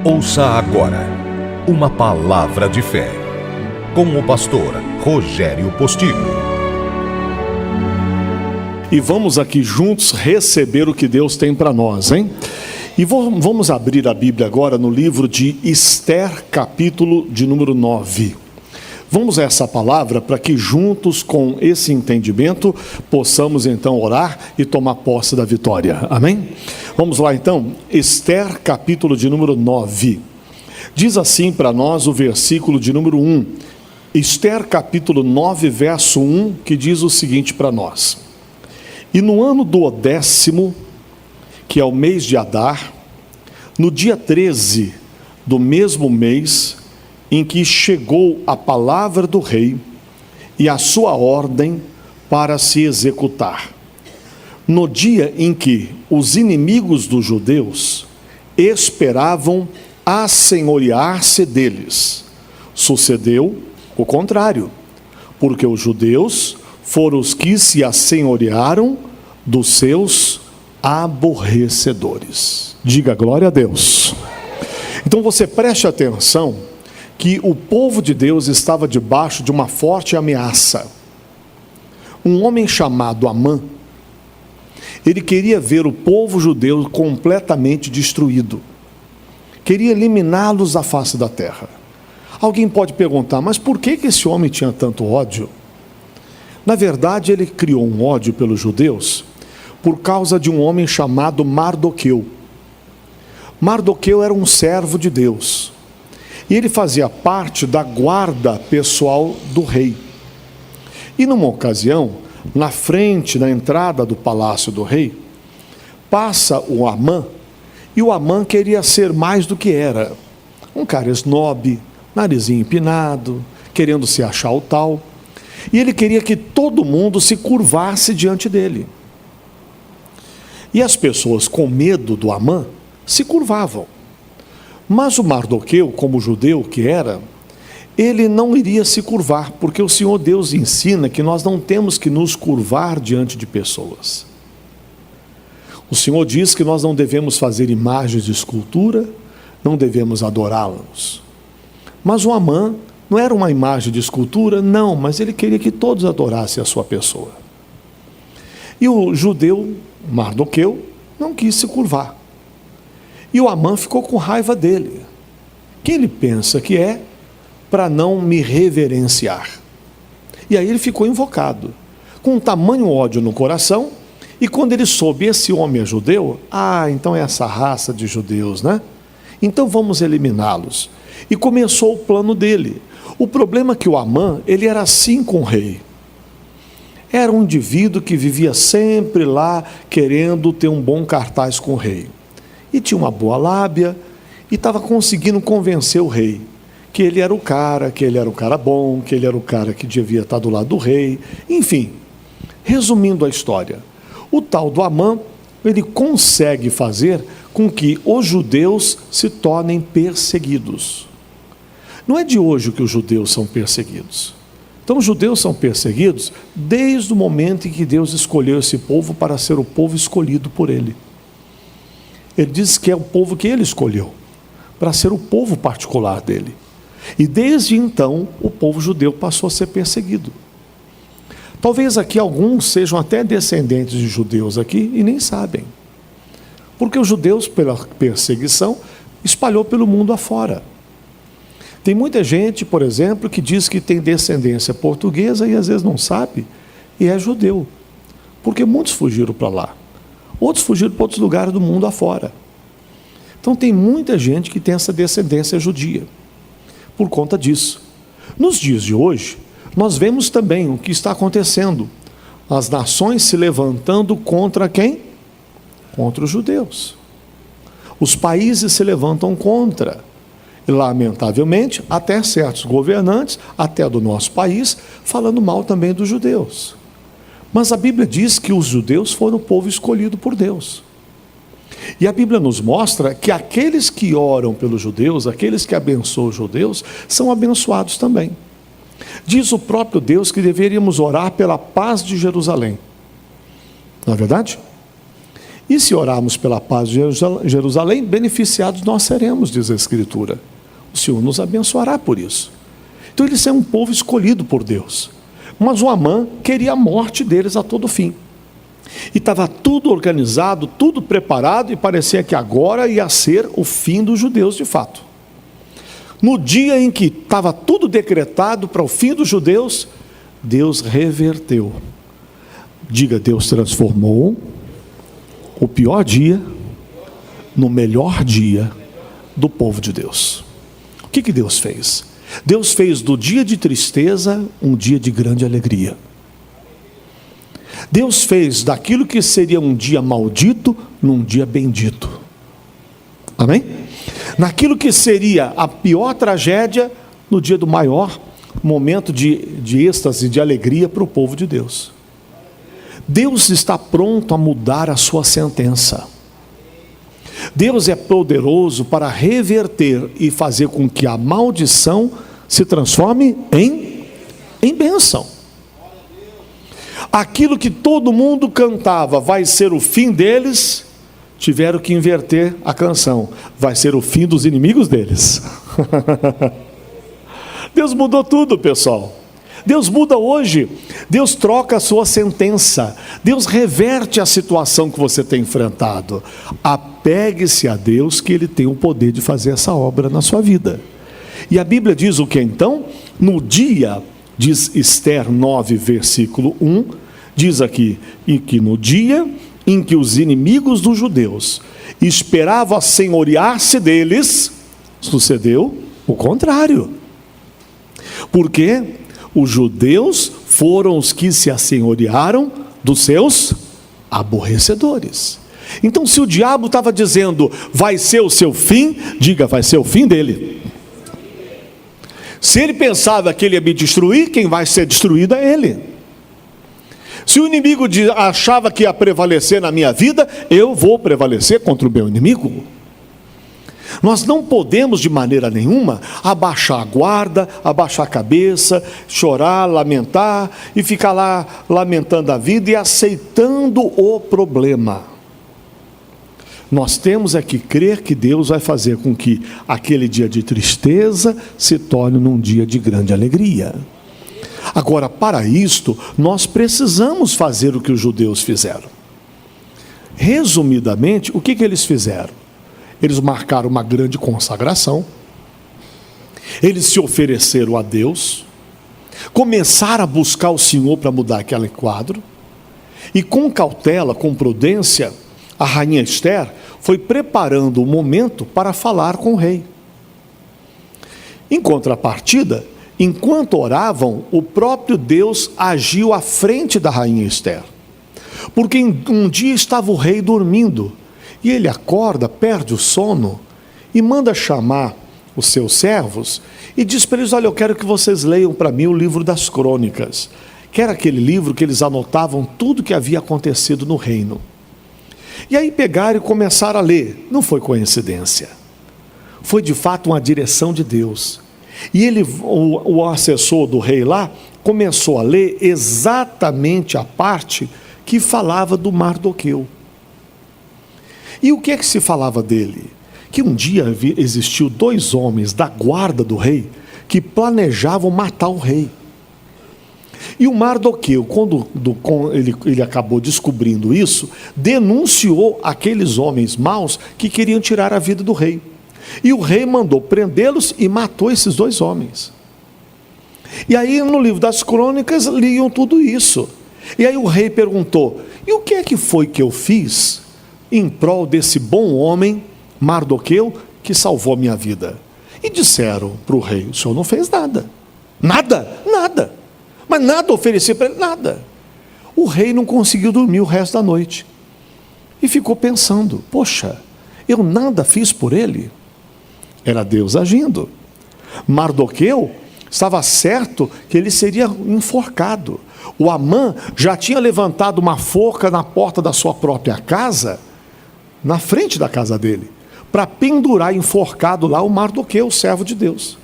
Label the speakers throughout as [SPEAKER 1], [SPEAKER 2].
[SPEAKER 1] Ouça agora uma palavra de fé, com o pastor Rogério Postigo.
[SPEAKER 2] E vamos aqui juntos receber o que Deus tem para nós, hein? E vamos abrir a Bíblia agora no livro de Esther, capítulo de número 9. Vamos a essa palavra para que juntos com esse entendimento possamos então orar e tomar posse da vitória. Amém? Vamos lá então, Esther capítulo de número 9. Diz assim para nós o versículo de número 1. Esther capítulo 9 verso 1, que diz o seguinte para nós. E no ano do 10º, que é o mês de Adar, no dia 13 do mesmo mês, em que chegou a palavra do rei e a sua ordem para se executar. No dia em que os inimigos dos judeus esperavam assenhorear-se deles, sucedeu o contrário, porque os judeus foram os que se assenhorearam dos seus aborrecedores. Diga glória a Deus. Então você preste atenção que o povo de Deus estava debaixo de uma forte ameaça. Um homem chamado Amã, ele queria ver o povo judeu completamente destruído. Queria eliminá-los da face da terra. Alguém pode perguntar, mas por que esse homem tinha tanto ódio? Na verdade, ele criou um ódio pelos judeus por causa de um homem chamado Mardoqueu. Mardoqueu era um servo de Deus. E ele fazia parte da guarda pessoal do rei. E numa ocasião, na frente, na entrada do palácio do rei, passa o Amã, e o Amã queria ser mais do que era. Um cara esnobe, narizinho empinado, querendo se achar o tal. E ele queria que todo mundo se curvasse diante dele. E as pessoas, com medo do Amã, se curvavam. Mas o Mardoqueu, como judeu que era, ele não iria se curvar, porque o Senhor Deus ensina que nós não temos que nos curvar diante de pessoas. O Senhor diz que nós não devemos fazer imagens de escultura, não devemos adorá-los. Mas o Amã não era uma imagem de escultura, não, mas ele queria que todos adorassem a sua pessoa. E o judeu Mardoqueu não quis se curvar. E o Amã ficou com raiva dele. Quem ele pensa que é para não me reverenciar? E aí ele ficou invocado, com um tamanho ódio no coração, e quando ele soube esse homem é judeu, então é essa raça de judeus, né? Então vamos eliminá-los. E começou o plano dele. O problema é que o Amã, ele era assim com o rei. Era um indivíduo que vivia sempre lá, querendo ter um bom cartaz com o rei. E tinha uma boa lábia, e estava conseguindo convencer o rei, que ele era o cara bom, que ele era o cara que devia estar do lado do rei. Enfim, resumindo a história, o tal do Amã, ele consegue fazer com que os judeus se tornem perseguidos. Não é de hoje que os judeus são perseguidos. Então os judeus são perseguidos desde o momento em que Deus escolheu esse povo para ser o povo escolhido por ele. Ele diz que é o povo que ele escolheu, para ser o povo particular dele. E desde então, o povo judeu passou a ser perseguido. Talvez aqui alguns sejam até descendentes de judeus aqui e nem sabem. Porque os judeus, pela perseguição, espalhou pelo mundo afora. Tem muita gente, por exemplo, que diz que tem descendência portuguesa e às vezes não sabe, e é judeu. Porque muitos fugiram para lá. Outros fugiram para outros lugares do mundo afora. Então tem muita gente que tem essa descendência judia, por conta disso. Nos dias de hoje, nós vemos também o que está acontecendo. As nações se levantando contra quem? Contra os judeus. Os países se levantam contra. E, lamentavelmente, até certos governantes, até do nosso país, falando mal também dos judeus. Mas a Bíblia diz que os judeus foram o povo escolhido por Deus. E a Bíblia nos mostra que aqueles que oram pelos judeus, aqueles que abençoam os judeus, são abençoados também. Diz o próprio Deus que deveríamos orar pela paz de Jerusalém. Não é verdade? E se orarmos pela paz de Jerusalém, beneficiados nós seremos, diz a Escritura. O Senhor nos abençoará por isso. Então eles são um povo escolhido por Deus. Mas o Amã queria a morte deles a todo fim. E estava tudo organizado, tudo preparado, e parecia que agora ia ser o fim dos judeus de fato. No dia em que estava tudo decretado para o fim dos judeus, Deus reverteu. Diga, Deus transformou o pior dia no melhor dia do povo de Deus. O que Deus fez? Deus fez do dia de tristeza um dia de grande alegria. Deus fez daquilo que seria um dia maldito num dia bendito. Amém? Naquilo que seria a pior tragédia, no dia do maior momento de êxtase, de alegria para o povo de Deus. Deus está pronto a mudar a sua sentença. Deus é poderoso para reverter e fazer com que a maldição se transforme em bênção. Aquilo que todo mundo cantava, vai ser o fim deles, tiveram que inverter a canção, vai ser o fim dos inimigos deles. Deus mudou tudo, pessoal. Deus muda hoje. Deus troca a sua sentença. Deus reverte a situação que você tem enfrentado. Apegue-se a Deus, que Ele tem o poder de fazer essa obra na sua vida. E a Bíblia diz o que então? No dia, diz Esther 9, versículo 1, diz aqui, e que no dia em que os inimigos dos judeus esperavam assenhorear-se deles, sucedeu o contrário. Porque os judeus foram os que se assenhorearam dos seus aborrecedores. Então, se o diabo estava dizendo, vai ser o seu fim, diga, vai ser o fim dele. Se ele pensava que ele ia me destruir, quem vai ser destruído é ele. Se o inimigo achava que ia prevalecer na minha vida, eu vou prevalecer contra o meu inimigo. Nós não podemos de maneira nenhuma abaixar a guarda, abaixar a cabeça, chorar, lamentar e ficar lá lamentando a vida e aceitando o problema. Nós temos é que crer que Deus vai fazer com que aquele dia de tristeza se torne num dia de grande alegria. Agora, para isto, nós precisamos fazer o que os judeus fizeram. Resumidamente, o que eles fizeram? Eles marcaram uma grande consagração, eles se ofereceram a Deus, começaram a buscar o Senhor para mudar aquele quadro, e com cautela, com prudência, a rainha Esther foi preparando o momento para falar com o rei. Em contrapartida, enquanto oravam, o próprio Deus agiu à frente da rainha Esther, porque um dia estava o rei dormindo, e ele acorda, perde o sono, e manda chamar os seus servos, e diz para eles, olha, eu quero que vocês leiam para mim o livro das crônicas, que era aquele livro que eles anotavam tudo que havia acontecido no reino. E aí pegaram e começaram a ler. Não foi coincidência, foi de fato uma direção de Deus. E ele, o assessor do rei lá, começou a ler exatamente a parte que falava do Mardoqueu. E o que é que se falava dele? Que um dia existiu 2 homens da guarda do rei que planejavam matar o rei. E o Mardoqueu, quando ele acabou descobrindo isso, denunciou aqueles homens maus que queriam tirar a vida do rei. E o rei mandou prendê-los e matou esses 2 homens. E aí no livro das crônicas liam tudo isso. E aí o rei perguntou, e o que é que foi que eu fiz em prol desse bom homem, Mardoqueu, que salvou a minha vida? E disseram para o rei, o senhor não fez nada. Nada, nada. Mas nada oferecia para ele, nada. O rei não conseguiu dormir o resto da noite. E ficou pensando, poxa, eu nada fiz por ele. Era Deus agindo. Mardoqueu estava certo que ele seria enforcado. O Amã já tinha levantado uma forca na porta da sua própria casa, na frente da casa dele, para pendurar enforcado lá o Mardoqueu, o servo de Deus.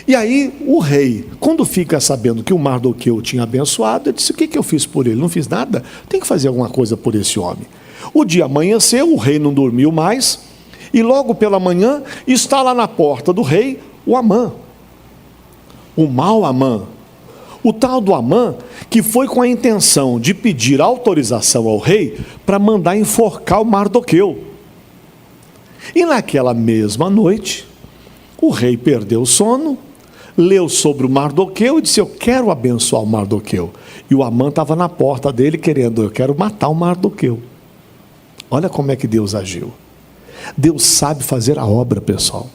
[SPEAKER 2] E aí o rei, quando fica sabendo que o Mardoqueu tinha abençoado, ele disse, o que eu fiz por ele? Não fiz nada? Tem que fazer alguma coisa por esse homem. O dia amanheceu, o rei não dormiu mais, e logo pela manhã está lá na porta do rei o Amã, o mau Amã, o tal do Amã que foi com a intenção de pedir autorização ao rei para mandar enforcar o Mardoqueu. E naquela mesma noite, o rei perdeu o sono, leu sobre o Mardoqueu e disse: eu quero abençoar o Mardoqueu. E o Amã estava na porta dele querendo: eu quero matar o Mardoqueu. Olha como é que Deus agiu. Deus sabe fazer a obra, pessoal.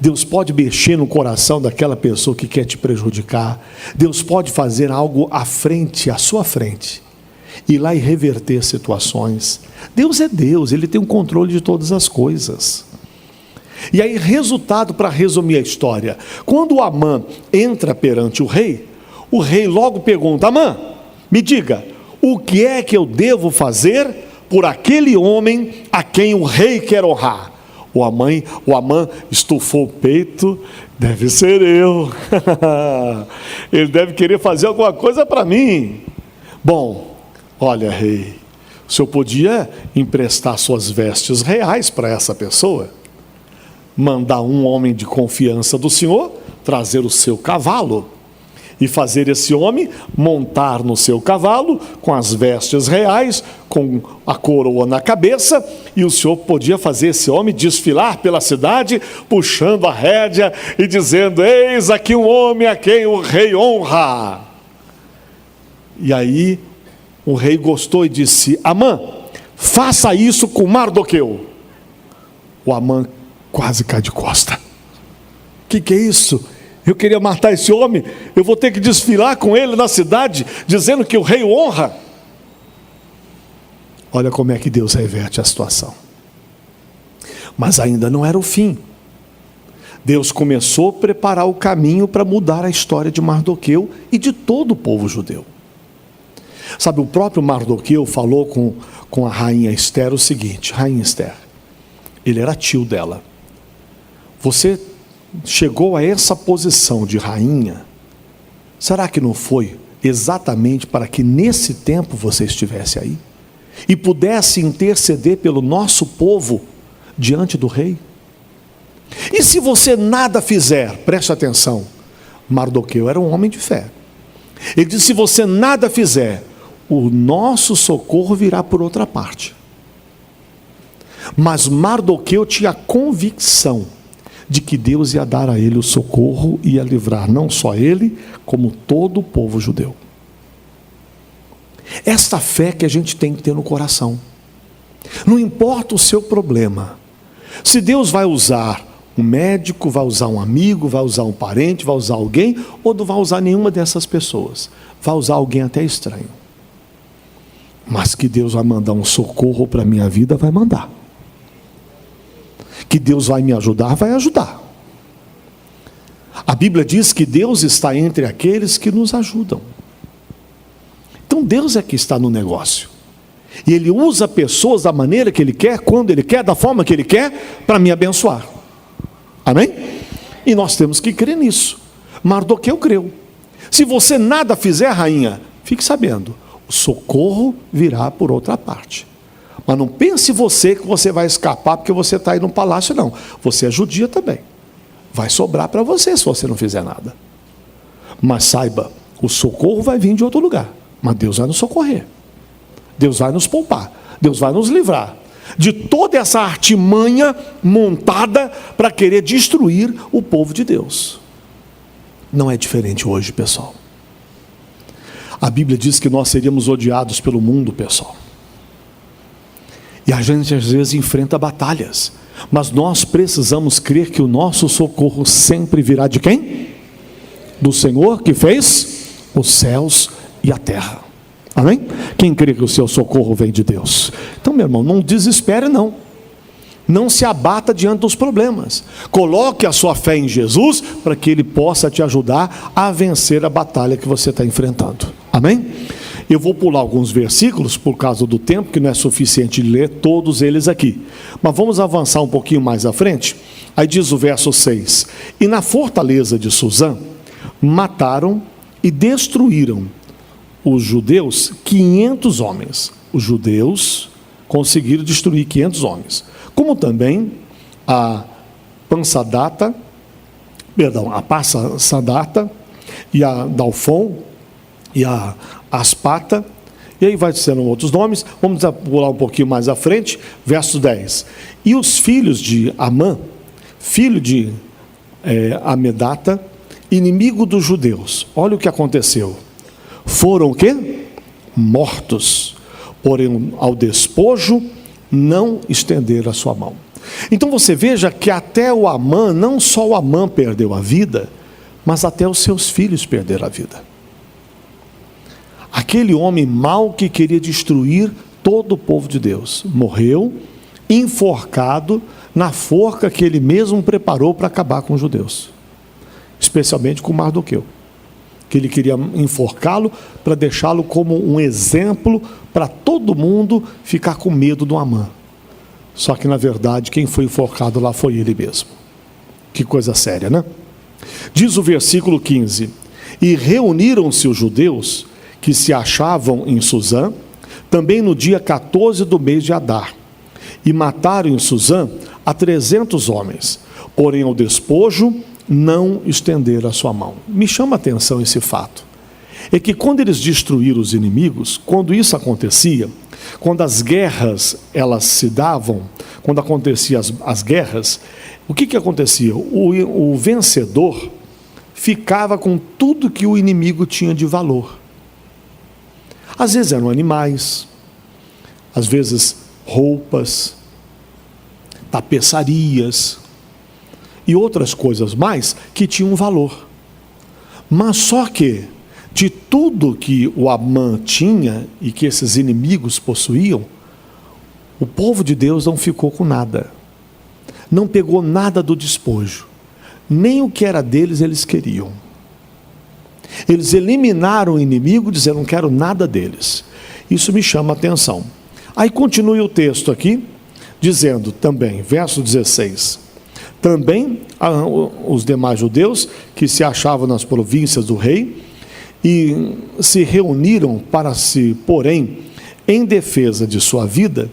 [SPEAKER 2] Deus pode mexer no coração daquela pessoa que quer te prejudicar. Deus pode fazer algo à sua frente, ir lá e reverter situações. Deus é Deus, Ele tem um controle de todas as coisas. E aí, resultado, para resumir a história, quando o Amã entra perante o rei logo pergunta: Amã, me diga, o que é que eu devo fazer por aquele homem a quem o rei quer honrar? O Amã estufou o peito: deve ser eu. Ele deve querer fazer alguma coisa para mim. Bom, olha, rei, o senhor podia emprestar suas vestes reais para essa pessoa, mandar um homem de confiança do senhor trazer o seu cavalo e fazer esse homem montar no seu cavalo com as vestes reais, com a coroa na cabeça, e o senhor podia fazer esse homem desfilar pela cidade, puxando a rédea e dizendo: eis aqui um homem a quem o rei honra. E aí o rei gostou e disse: Amã, faça isso com Mardoqueu. O Amã quase cai de costa. Que é isso? Eu queria matar esse homem, eu vou ter que desfilar com ele na cidade, dizendo que o rei o honra? Olha como é que Deus reverte a situação. Mas ainda não era o fim. Deus começou a preparar o caminho para mudar a história de Mardoqueu e de todo o povo judeu. Sabe, o próprio Mardoqueu falou com a rainha Esther o seguinte: rainha Esther, ele era tio dela, você chegou a essa posição de rainha, será que não foi exatamente para que nesse tempo você estivesse aí e pudesse interceder pelo nosso povo diante do rei? E se você nada fizer, preste atenção, Mardoqueu era um homem de fé. Ele disse: se você nada fizer, o nosso socorro virá por outra parte. Mas Mardoqueu tinha a convicção de que Deus ia dar a ele o socorro e ia livrar não só ele, como todo o povo judeu. Esta fé que a gente tem que ter no coração. Não importa o seu problema, se Deus vai usar um médico, vai usar um amigo, vai usar um parente, vai usar alguém, ou não vai usar nenhuma dessas pessoas, vai usar alguém até estranho, mas que Deus vai mandar um socorro para a minha vida, vai mandar. Que Deus vai me ajudar, vai ajudar. A Bíblia diz que Deus está entre aqueles que nos ajudam. Então Deus é que está no negócio, e Ele usa pessoas da maneira que Ele quer, quando Ele quer, da forma que Ele quer, para me abençoar. Amém? E nós temos que crer nisso. Mardoqueu creu. Se você nada fizer, rainha, fique sabendo, o socorro virá por outra parte. Mas não pense você que você vai escapar porque você está aí no palácio, não. Você é judia também. Vai sobrar para você se você não fizer nada. Mas saiba, o socorro vai vir de outro lugar. Mas Deus vai nos socorrer. Deus vai nos poupar. Deus vai nos livrar de toda essa artimanha montada para querer destruir o povo de Deus. Não é diferente hoje, pessoal. A Bíblia diz que nós seríamos odiados pelo mundo, pessoal. E a gente às vezes enfrenta batalhas, mas nós precisamos crer que o nosso socorro sempre virá de quem? Do Senhor que fez os céus e a terra. Amém? Quem crê que o seu socorro vem de Deus? Então, meu irmão, não desespere não. Não se abata diante dos problemas. Coloque a sua fé em Jesus para que Ele possa te ajudar a vencer a batalha que você está enfrentando. Amém? Eu vou pular alguns versículos por causa do tempo, que não é suficiente ler todos eles aqui. Mas vamos avançar um pouquinho mais à frente. Aí diz o verso 6. E na fortaleza de Suzã, mataram e destruíram os judeus 500 homens. Os judeus conseguiram destruir 500 homens. Como também a Passadata e a Dalfon e a Aspata, e aí vai sendo outros nomes. Vamos pular um pouquinho mais à frente, verso 10. E os filhos de Amã, filho de Amedata, inimigo dos judeus, olha o que aconteceu. Foram o quê? Mortos, porém ao despojo não estenderam a sua mão. Então você veja que até o Amã, não só o Amã perdeu a vida, mas até os seus filhos perderam a vida. Aquele homem mau que queria destruir todo o povo de Deus, morreu enforcado na forca que ele mesmo preparou para acabar com os judeus, especialmente com Mardoqueu, que ele queria enforcá-lo para deixá-lo como um exemplo para todo mundo ficar com medo do Amã. Só que na verdade quem foi enforcado lá foi ele mesmo. Que coisa séria, né? Diz o versículo 15: e reuniram-se os judeus que se achavam em Suzã, também no dia 14 do mês de Adar, e mataram em Suzã a 300 homens, porém ao despojo não estenderam a sua mão. Me chama a atenção esse fato, é que quando eles destruíram os inimigos, quando isso acontecia, quando as guerras elas se davam, quando aconteciam as guerras, o que acontecia? O vencedor ficava com tudo que o inimigo tinha de valor. Às vezes eram animais, às vezes roupas, tapeçarias e outras coisas mais que tinham valor. Mas só que de tudo que o Amã tinha e que esses inimigos possuíam, o povo de Deus não ficou com nada. Não pegou nada do despojo. Nem o que era deles eles queriam. Eles eliminaram o inimigo, dizendo: não quero nada deles. Isso me chama a atenção. Aí continue o texto aqui, dizendo também, verso 16: também os demais judeus que se achavam nas províncias do rei e se reuniram para se porém em defesa de sua vida,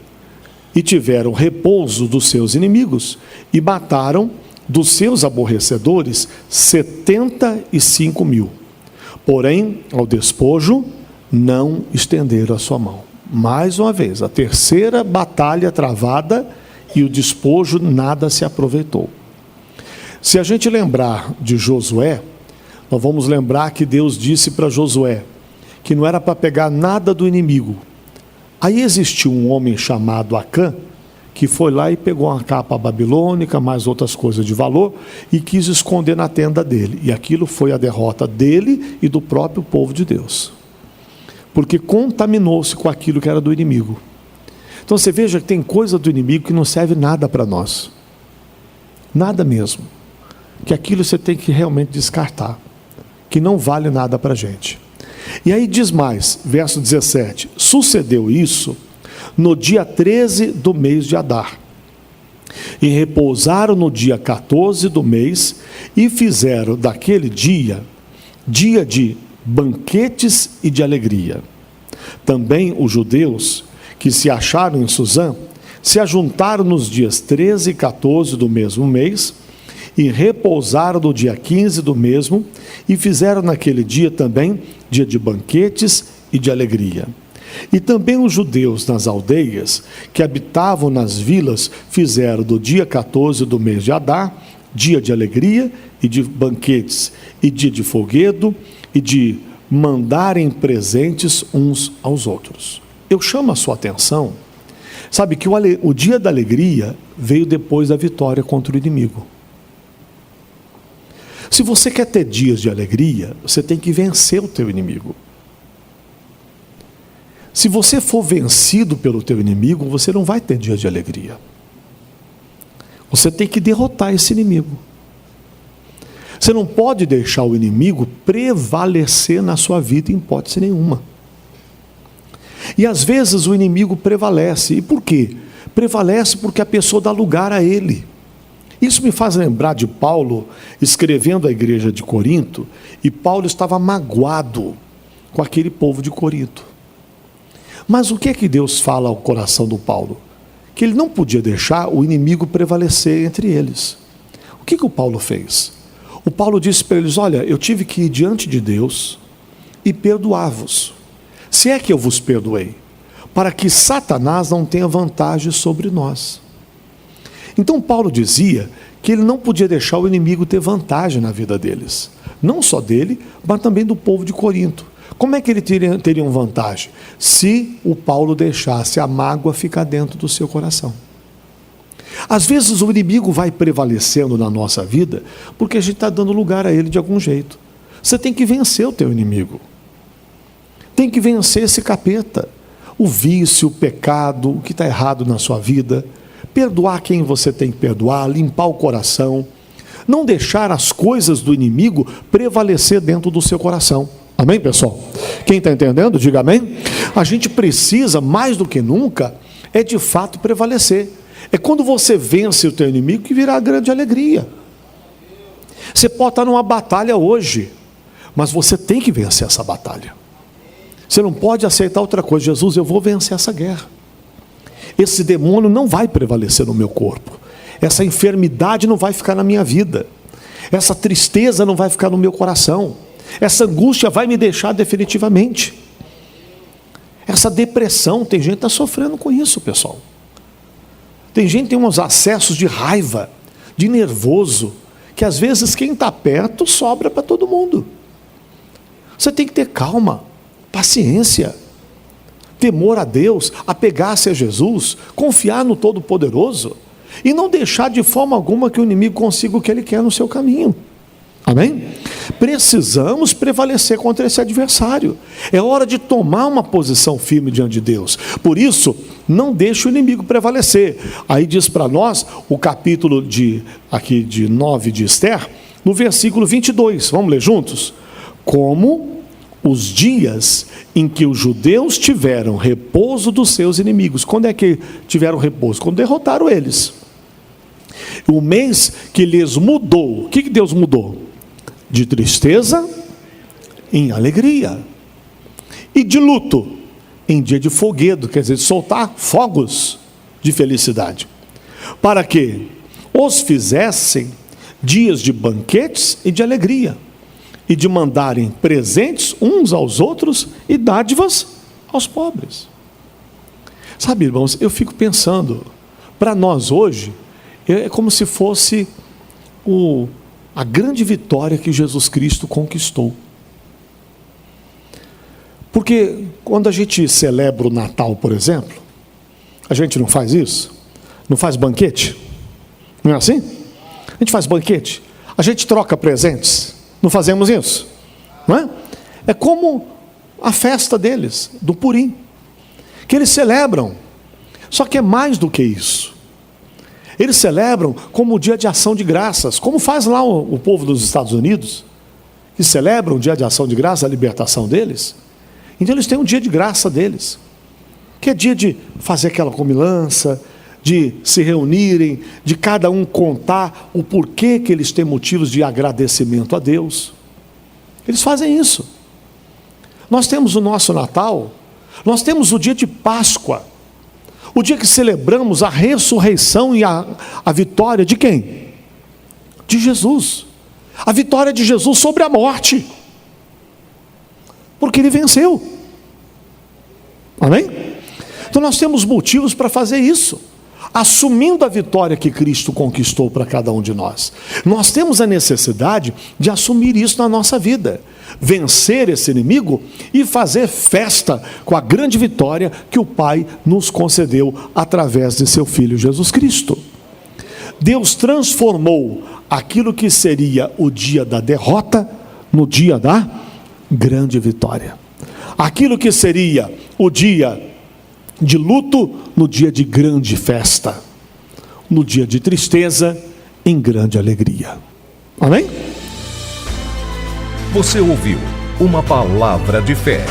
[SPEAKER 2] e tiveram repouso dos seus inimigos, e mataram dos seus aborrecedores 75 mil. Porém, ao despojo, não estenderam a sua mão. Mais uma vez, a terceira batalha travada, e o despojo nada se aproveitou. Se a gente lembrar de Josué, nós vamos lembrar que Deus disse para Josué que não era para pegar nada do inimigo. Aí existiu um homem chamado Acã, que foi lá e pegou uma capa babilônica, mais outras coisas de valor, e quis esconder na tenda dele. E aquilo foi a derrota dele e do próprio povo de Deus, porque contaminou-se com aquilo que era do inimigo. Então você veja que tem coisa do inimigo que não serve nada para nós, nada mesmo, que aquilo você tem que realmente descartar, que não vale nada para a gente. E aí diz mais, verso 17: sucedeu isso no dia 13 do mês de Adar, e repousaram no dia 14 do mês, e fizeram daquele dia de banquetes e de alegria. Também os judeus que se acharam em Suzã se ajuntaram nos dias 13 e 14 do mesmo mês, e repousaram no dia 15 do mesmo, e fizeram naquele dia também dia de banquetes e de alegria. E também os judeus nas aldeias que habitavam nas vilas fizeram do dia 14 do mês de Adar dia de alegria e de banquetes, e dia de folguedo, e de mandarem presentes uns aos outros. Eu chamo a sua atenção, sabe que o dia da alegria veio depois da vitória contra o inimigo. Se você quer ter dias de alegria, você tem que vencer o teu inimigo. Se você for vencido pelo teu inimigo, você não vai ter dias de alegria. Você tem que derrotar esse inimigo. Você não pode deixar o inimigo prevalecer na sua vida em hipótese nenhuma. E às vezes o inimigo prevalece. E por quê? Prevalece porque a pessoa dá lugar a ele. Isso me faz lembrar de Paulo escrevendo à igreja de Corinto, e Paulo estava magoado com aquele povo de Corinto. Mas o que é que Deus fala ao coração do Paulo? Que ele não podia deixar o inimigo prevalecer entre eles. O que o Paulo fez? O Paulo disse para eles: olha, eu tive que ir diante de Deus e perdoar-vos, se é que eu vos perdoei, para que Satanás não tenha vantagem sobre nós. Então Paulo dizia que ele não podia deixar o inimigo ter vantagem na vida deles, não só dele, mas também do povo de Corinto. Como é que ele teria vantagem? Se o Paulo deixasse a mágoa ficar dentro do seu coração. Às vezes o inimigo vai prevalecendo na nossa vida porque a gente está dando lugar a ele de algum jeito. Você tem que vencer o teu inimigo. Tem que vencer esse capeta. O vício, o pecado, o que está errado na sua vida. Perdoar quem você tem que perdoar, limpar o coração. Não deixar as coisas do inimigo prevalecer dentro do seu coração. Amém, pessoal? Quem está entendendo, diga amém. A gente precisa, mais do que nunca, de fato prevalecer. É quando você vence o teu inimigo que virá a grande alegria. Você pode estar numa batalha hoje, mas você tem que vencer essa batalha. Você não pode aceitar outra coisa. Jesus, eu vou vencer essa guerra. Esse demônio não vai prevalecer no meu corpo. Essa enfermidade não vai ficar na minha vida. Essa tristeza não vai ficar no meu coração. Essa angústia vai me deixar definitivamente. Essa depressão, tem gente que está sofrendo com isso, pessoal. Tem gente que tem uns acessos de raiva, de nervoso, que às vezes quem está perto sobra para todo mundo. Você tem que ter calma, paciência, temor a Deus, apegar-se a Jesus, confiar no Todo-Poderoso e não deixar de forma alguma que o inimigo consiga o que ele quer no seu caminho. Amém? Precisamos prevalecer contra esse adversário. É hora de tomar uma posição firme diante de Deus. Por isso, não deixe o inimigo prevalecer. Aí diz para nós, o capítulo de 9 de Esther, no versículo 22. Vamos ler juntos? Como os dias em que os judeus tiveram repouso dos seus inimigos. Quando é que tiveram repouso? Quando derrotaram eles. O mês que lhes mudou. O que Deus mudou? De tristeza em alegria, e de luto em dia de foguedo, quer dizer, de soltar fogos de felicidade, para que os fizessem dias de banquetes e de alegria, e de mandarem presentes uns aos outros e dádivas aos pobres. Sabe, irmãos, eu fico pensando, para nós hoje, é como se fosse a grande vitória que Jesus Cristo conquistou. Porque quando a gente celebra o Natal, por exemplo, a gente não faz isso? Não faz banquete? Não é assim? A gente faz banquete, a gente troca presentes, não fazemos isso? Não é? É como a festa deles, do Purim, que eles celebram, só que é mais do que isso. Eles celebram como o dia de ação de graças, como faz lá o povo dos Estados Unidos, que celebram o dia de ação de graças, a libertação deles. Então eles têm um dia de graça deles, que é dia de fazer aquela comilança, de se reunirem, de cada um contar o porquê que eles têm motivos de agradecimento a Deus. Eles fazem isso. Nós temos o nosso Natal, nós temos o dia de Páscoa, o dia que celebramos a ressurreição e a vitória de quem? De Jesus. A vitória de Jesus sobre a morte. Porque ele venceu. Amém? Então nós temos motivos para fazer isso, assumindo a vitória que Cristo conquistou para cada um de nós. Nós temos a necessidade de assumir isso na nossa vida, vencer esse inimigo e fazer festa com a grande vitória que o Pai nos concedeu através de seu Filho Jesus Cristo. Deus transformou aquilo que seria o dia da derrota no dia da grande vitória. Aquilo que seria o dia de luto no dia de grande festa, no dia de tristeza em grande alegria. Amém?
[SPEAKER 1] Você ouviu uma palavra de fé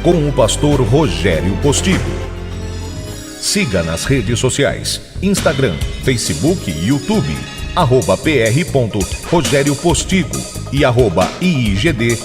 [SPEAKER 1] com o pastor Rogério Postigo. Siga nas redes sociais, Instagram, Facebook e YouTube, @pr.rogériopostigo e @IIGDBHMG.